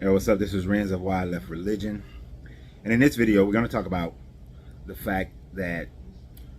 Hey, what's up? This is Renz of Why I Left Religion. And in this video, we're going to talk about the fact that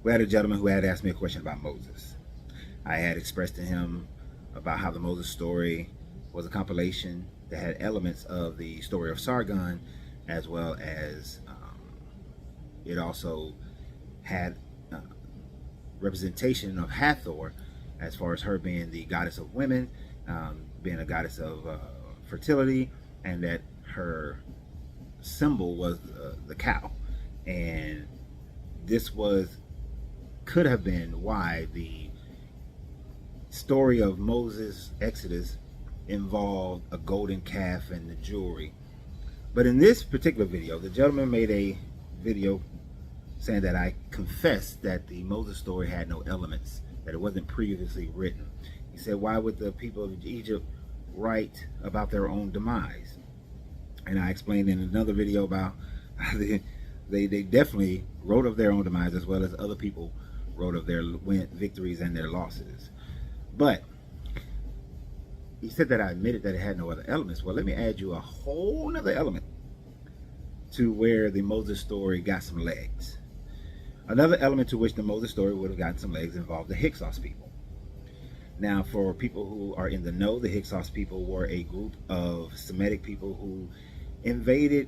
we had a gentleman who had asked me a question about Moses. I had expressed to him about how the Moses story was a compilation that had elements of the story of Sargon, as well as it also had representation of Hathor, as far as her being the goddess of women, being a goddess of fertility, and that her symbol was the cow. And this could have been why the story of Moses' Exodus involved a golden calf and the jewelry. But in this particular video, the gentleman made a video saying that I confessed that the Moses story had no elements, that it wasn't previously written. He said, why would the people of Egypt write about their own demise? And I explained in another video about how they definitely wrote of their own demise, as well as other people wrote of their victories and their losses. But he said that I admitted that it had no other elements. Well, let me add you a whole nother element to where the Moses story got some legs. Another element to which the Moses story would have gotten some legs involved the Hyksos people. Now, for people who are in the know, the Hyksos people were a group of Semitic people who invaded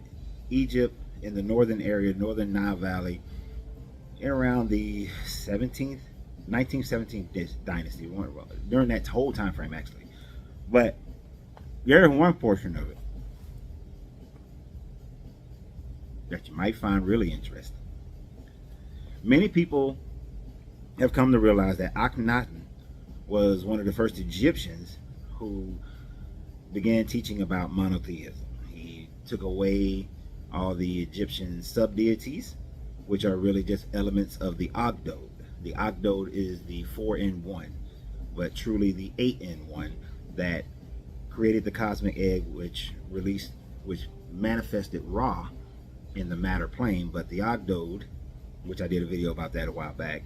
Egypt in the northern area, northern Nile Valley, in around the 19th, 17th dynasty, during that whole time frame, actually. But there's one portion of it that you might find really interesting. Many people have come to realize that Akhenaten was one of the first Egyptians who began teaching about monotheism. He took away all the Egyptian sub-deities, which are really just elements of the Ogdode. The Ogdode is the 4-in-1, but truly the 8-in-1 that created the cosmic egg, which manifested Ra in the matter plane. But the Ogdode, which I did a video about that a while back,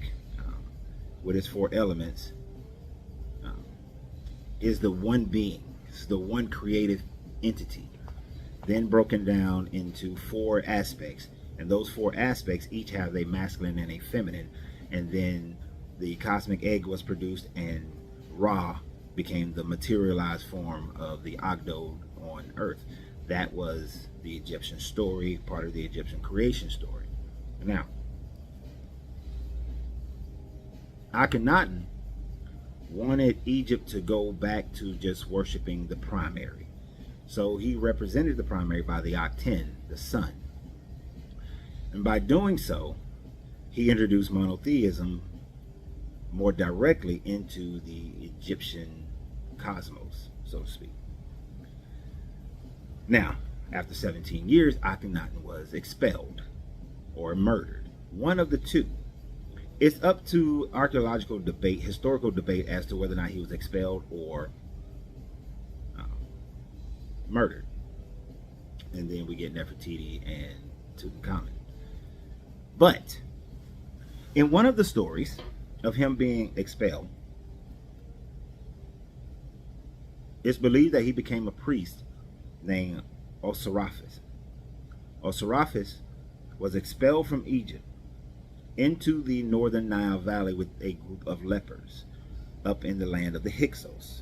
with its 4 elements, is the one being, it's the one creative entity, then broken down into 4 aspects, and those 4 aspects each have a masculine and a feminine, and then the cosmic egg was produced, and Ra became the materialized form of the Ogdode on earth. That was the Egyptian story, part of the Egyptian creation story. Now, Akhenaten wanted Egypt to go back to just worshiping the primary. So he represented the primary by the Akhenaten, the sun. And by doing so, he introduced monotheism more directly into the Egyptian cosmos, so to speak. Now, after 17 years, Akhenaten was expelled or murdered. One of the two. It's up to archaeological debate, historical debate, as to whether or not he was expelled or murdered. And then we get Nefertiti and Tutankhamun. But in one of the stories of him being expelled, it's believed that he became a priest named Osirafis. Osirafis was expelled from Egypt into the northern Nile Valley with a group of lepers up in the land of the Hyksos.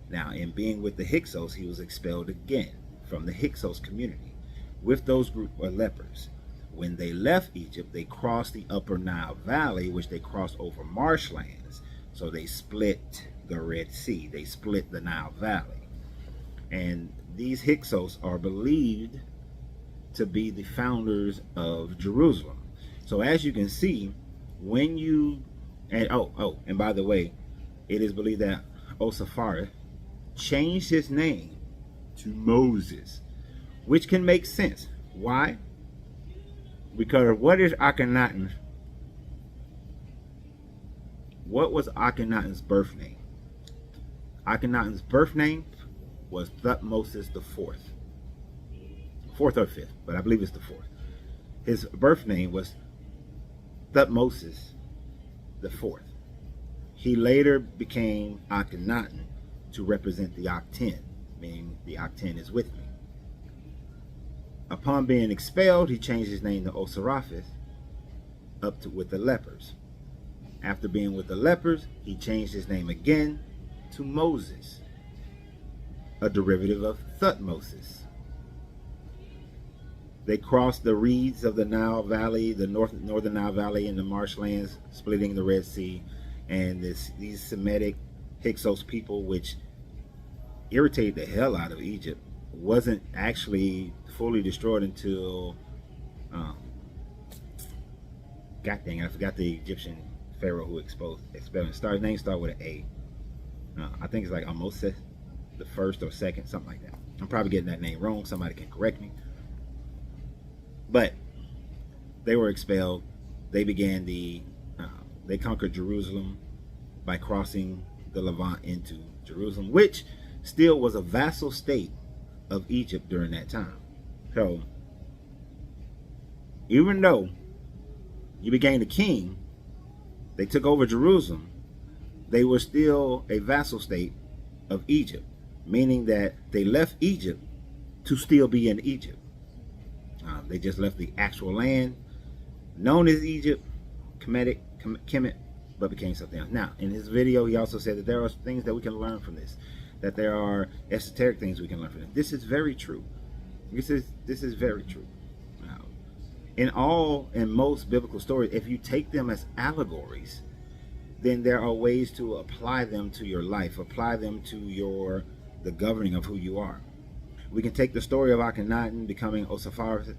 Now, in being with the Hyksos, he was expelled again from the Hyksos community with those group of lepers. When they left Egypt, they crossed the upper Nile Valley, which they crossed over marshlands. So they split the Red Sea. They split the Nile Valley. And these Hyksos are believed to be the founders of Jerusalem. So as you can see, when you, and by the way, it is believed that Osirafis changed his name to Moses, which can make sense. Why? Because what is Akhenaten? What was Akhenaten's birth name? Akhenaten's birth name was Thutmose the Fourth. 4th or 5th, but I believe it's the 4th. His birth name was Thutmose the Fourth. He later became Akhenaten to represent the Akhenaten, meaning the Akhenaten is with me. Upon being expelled, he changed his name to Osiris, with the lepers. After being with the lepers, he changed his name again to Moses, a derivative of Thutmose. They crossed the reeds of the Nile Valley, the northern Nile Valley, and the marshlands, splitting the Red Sea. And these Semitic Hyksos people, which irritated the hell out of Egypt, wasn't actually fully destroyed until, God dang it, I forgot the Egyptian pharaoh who expelled him. His name started with an A. I think it's like Ahmose the first or second, something like that. I'm probably getting that name wrong. Somebody can correct me. But they were expelled. They began they conquered Jerusalem by crossing the Levant into Jerusalem, which still was a vassal state of Egypt during that time. So even though you became the king, they took over Jerusalem, they were still a vassal state of Egypt, meaning that they left Egypt to still be in Egypt. They just left the actual land known as Egypt, Kemet, but became something else. Now, in his video, he also said that there are things that we can learn from this, that there are esoteric things we can learn from this. This is very true. This is very true. In most biblical stories, if you take them as allegories, then there are ways to apply them to your life, apply them to the governing of who you are. We can take the story of Akhenaten becoming Osiris,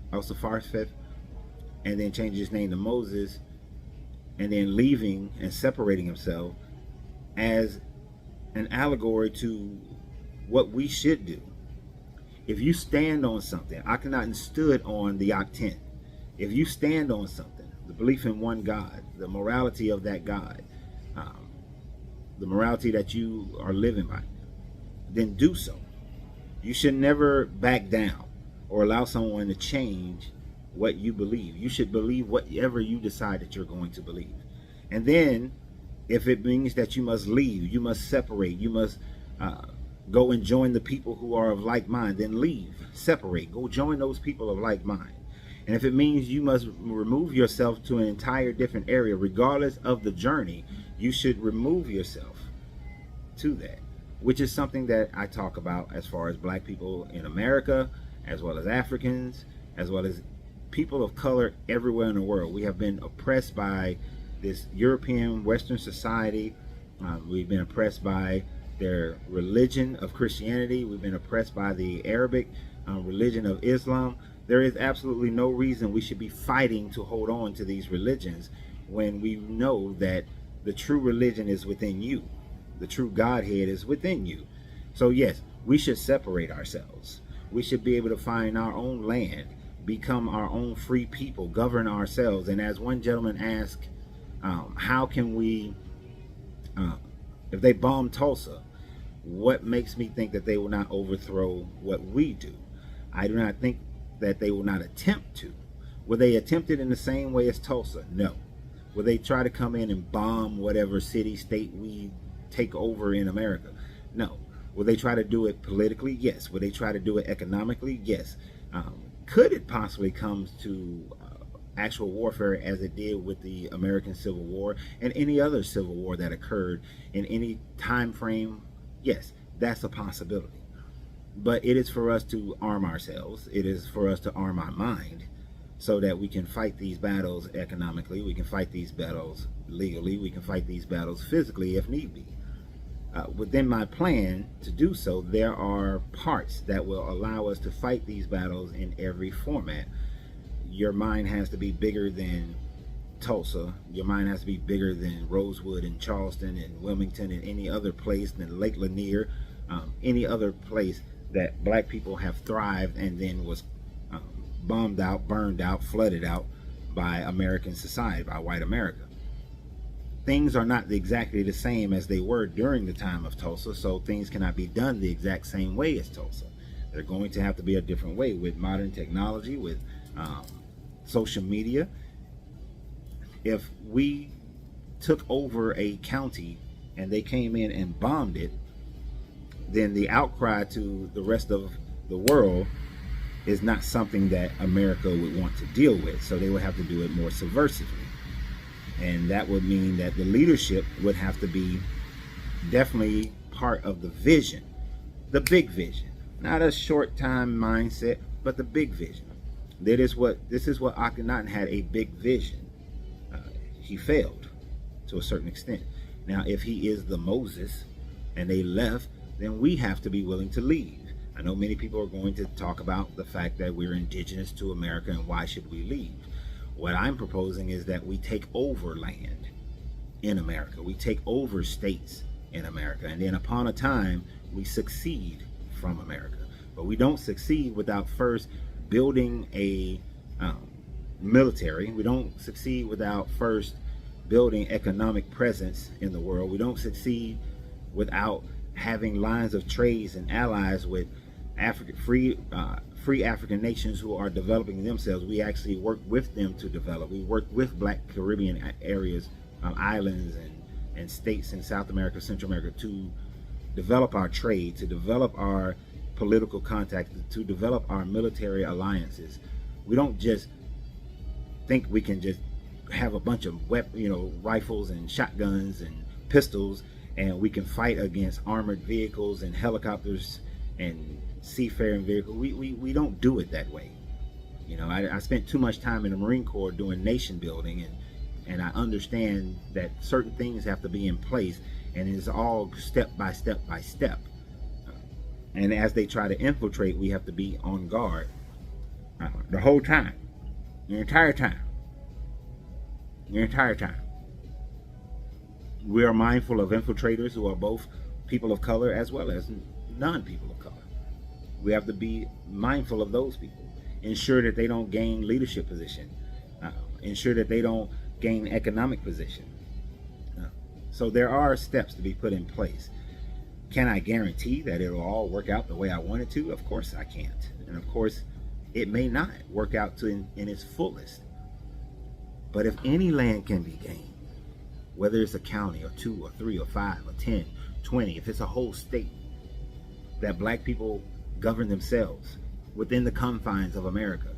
and then change his name to Moses, and then leaving and separating himself as an allegory to what we should do. If you stand on something, Akhenaten stood on the Akhenaten. If you stand on something, the belief in one God, the morality of that God, the morality that you are living by, then do so. You should never back down or allow someone to change what you believe. You should believe whatever you decide that you're going to believe. And then, if it means that you must leave, you must separate, you must go and join the people who are of like mind, then leave, separate, go join those people of like mind. And if it means you must remove yourself to an entire different area, regardless of the journey, you should remove yourself to that, which is something that I talk about as far as black people in America, as well as Africans, as well as people of color everywhere in the world. We have been oppressed by this European Western society. We've been oppressed by their religion of Christianity. We've been oppressed by the Arabic religion of Islam. There is absolutely no reason we should be fighting to hold on to these religions when we know that the true religion is within you. The true Godhead is within you. So yes, we should separate ourselves. We should be able to find our own land, become our own free people, govern ourselves. And as one gentleman asked, how can we, if they bomb Tulsa, what makes me think that they will not overthrow what we do? I do not think that they will not attempt to. Will they attempt it in the same way as Tulsa? No. Will they try to come in and bomb whatever city, state we take over in America? No. Will they try to do it politically? Yes. Will they try to do it economically? Yes. Could it possibly come to actual warfare as it did with the American Civil War and any other civil war that occurred in any time frame? Yes, that's a possibility. But it is for us to arm ourselves. It is for us to arm our mind so that we can fight these battles economically. We can fight these battles legally. We can fight these battles physically if need be. Within my plan to do so, there are parts that will allow us to fight these battles in every format. Your mind has to be bigger than Tulsa. Your mind has to be bigger than Rosewood and Charleston and Wilmington and any other place, than Lake Lanier, any other place that black people have thrived and then was bombed out, burned out, flooded out by American society, by white America. Things are not exactly the same as they were during the time of Tulsa, so things cannot be done the exact same way as Tulsa. They're going to have to be a different way with modern technology, with social media. If we took over a county and they came in and bombed it, then the outcry to the rest of the world is not something that America would want to deal with. So they would have to do it more subversively. And that would mean that the leadership would have to be definitely part of the vision, the big vision, not a short time mindset, but the big vision. This is what Akhenaten had, a big vision. He failed to a certain extent. Now, if he is the Moses and they left, then we have to be willing to leave. I know many people are going to talk about the fact that we're indigenous to America and why should we leave. What I'm proposing is that we take over land in America. We take over states in America. And then upon a time, we succeed from America. But we don't succeed without first building a military. We don't succeed without first building economic presence in the world. We don't succeed without having lines of trades and allies with free African nations who are developing themselves. We actually work with them to develop. We work with Black Caribbean areas, islands and states in South America, Central America, to develop our trade, to develop our political contacts, to develop our military alliances. We don't just think we can just have a bunch of rifles and shotguns and pistols and we can fight against armored vehicles and helicopters and seafaring vehicles. We don't do it that way. I spent too much time in the Marine Corps doing nation building, and I understand that certain things have to be in place, and it's all step by step by step. And as they try to infiltrate, we have to be on guard the whole time, the entire time. We are mindful of infiltrators who are both people of color as well as non-people of color. We have to be mindful of those people. Ensure that they don't gain leadership position. Ensure that they don't gain economic position. So there are steps to be put in place. Can I guarantee that it'll all work out the way I want it to? Of course I can't. And of course, it may not work out in its fullest. But if any land can be gained, whether it's a county or 2 or 3 or 5 or 10, 20, if it's a whole state, that Black people govern themselves within the confines of America,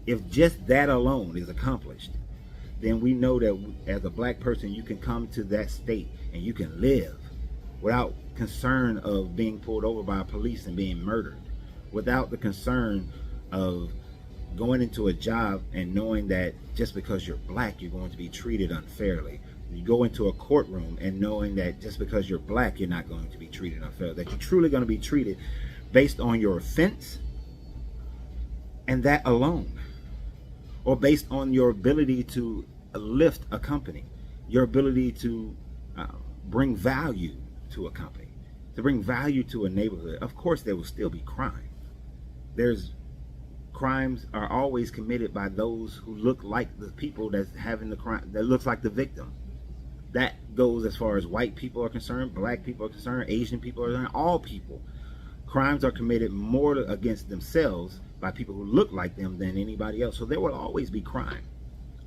if just that alone is accomplished, then we know that as a Black person, you can come to that state and you can live without concern of being pulled over by police and being murdered, without the concern of going into a job and knowing that just because you're Black, you're going to be treated unfairly. You go into a courtroom and knowing that just because you're Black, you're not going to be treated unfairly, that you're truly going to be treated based on your offense and that alone, or based on your ability to lift a company, your ability to bring value to a company, to bring value to a neighborhood. Of course, there will still be crime. Crimes are always committed by those who look like the people that's having the crime, that looks like the victim. That goes as far as white people are concerned, Black people are concerned, Asian people are concerned, all people. Crimes are committed more against themselves by people who look like them than anybody else. So there will always be crime.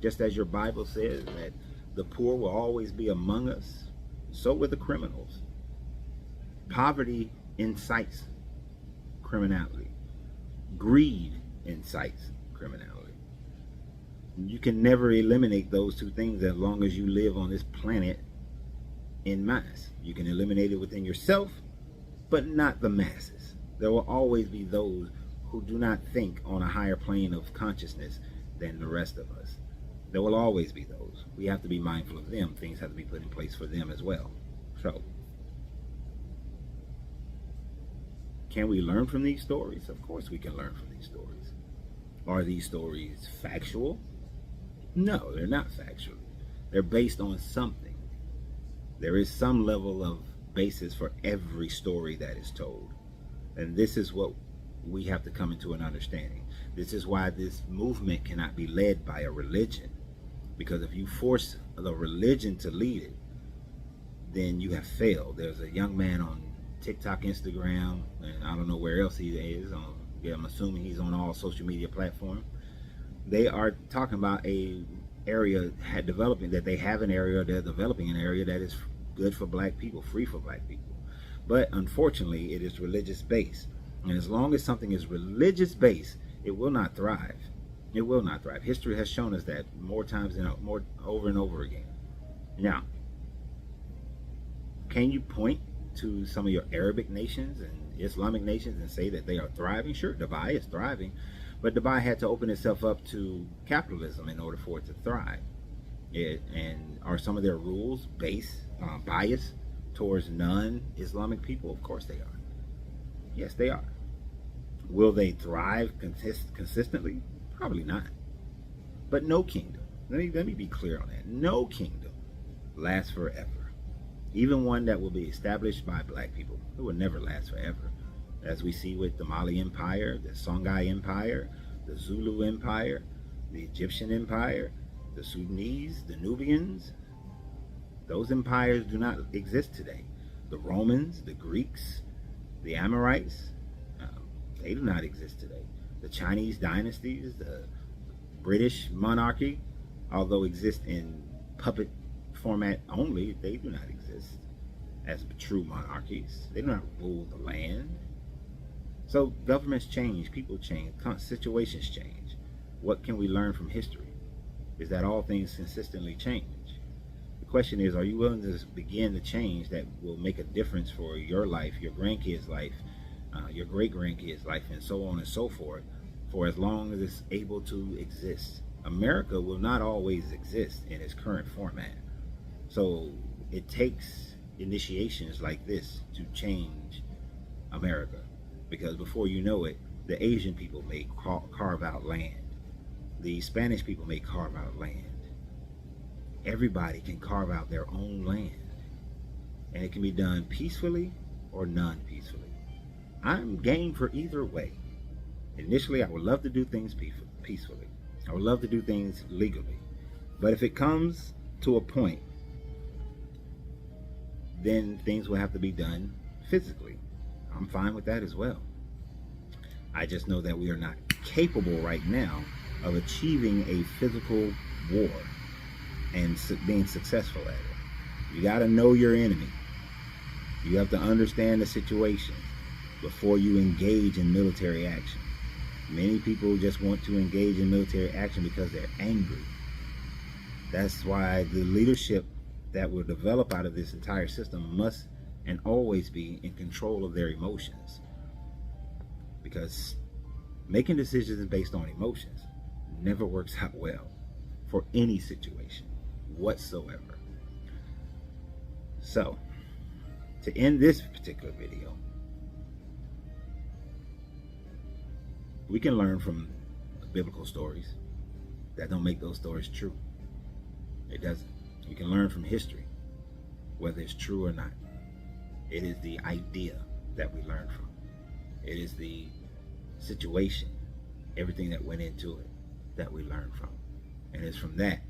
Just as your Bible says that the poor will always be among us, so will the criminals. Poverty incites criminality. Greed incites criminality. You can never eliminate those two things as long as you live on this planet in mass. You can eliminate it within yourself, but not the masses. There will always be those who do not think on a higher plane of consciousness than the rest of us. There will always be those. We have to be mindful of them. Things have to be put in place for them as well. So, can we learn from these stories? Of course we can learn from these stories. Are these stories factual? No, they're not factual. They're based on something. There is some level of basis for every story that is told. And this is what we have to come into an understanding. This is why this movement cannot be led by a religion. Because if you force the religion to lead it, then you have failed. There's a young man on TikTok, Instagram, and I don't know where else he is. I'm assuming he's on all social media platforms. They are talking about a area developing, that they have an area, they're developing an area that is good for Black people, free for Black people. But unfortunately, it is religious based. And as long as something is religious based, it will not thrive. It will not thrive. History has shown us that more times than more over and over again. Now, can you point to some of your Arabic nations and Islamic nations and say that they are thriving? Sure, Dubai is thriving, but Dubai had to open itself up to capitalism in order for it to thrive. And are some of their rules biased towards non-Islamic people? Of course they are. Yes, they are. Will they thrive consistently? Probably not. But no kingdom, let me be clear on that. No kingdom lasts forever. Even one that will be established by black people, it will never last forever. As we see with the Mali Empire, the Songhai Empire, the Zulu Empire, the Egyptian Empire, the Sudanese, the Nubians, those empires do not exist today. The Romans, the Greeks, the Amorites, they do not exist today. The Chinese dynasties, the British monarchy, although exist in puppet format only, they do not exist as true monarchies. They do not rule the land. So governments change, people change, situations change. What can we learn from history? Is that all things consistently change. The question is, are you willing to begin the change that will make a difference for your life, your grandkids' life, your great-grandkids' life, and so on and so forth, for as long as it's able to exist? America will not always exist in its current format. So it takes initiations like this to change America, because before you know it, the Asian people may carve out land. The Spanish people may carve out land. Everybody can carve out their own land, and it can be done peacefully or non-peacefully. I'm game for either way. Initially, I would love to do things peacefully. I would love to do things legally. But if it comes to a point, then things will have to be done physically. I'm fine with that as well. I just know that we are not capable right now of achieving a physical war and being successful at it. You got to know your enemy. You have to understand the situation before you engage in military action. Many people just want to engage in military action because they're angry. That's why the leadership that will develop out of this entire system must and always be in control of their emotions. Because making decisions based on emotions never works out well for any situation whatsoever. So, to end this particular video, we can learn from biblical stories. That don't make those stories true. It doesn't. We can learn from history, whether it's true or not. It is the idea that we learn from. It is the situation, everything that went into it, that we learn from. And it's from that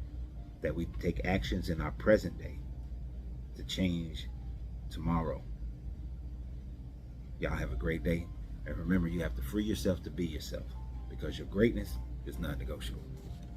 that we take actions in our present day to change tomorrow. Y'all have a great day. And remember, you have to free yourself to be yourself, because your greatness is non-negotiable.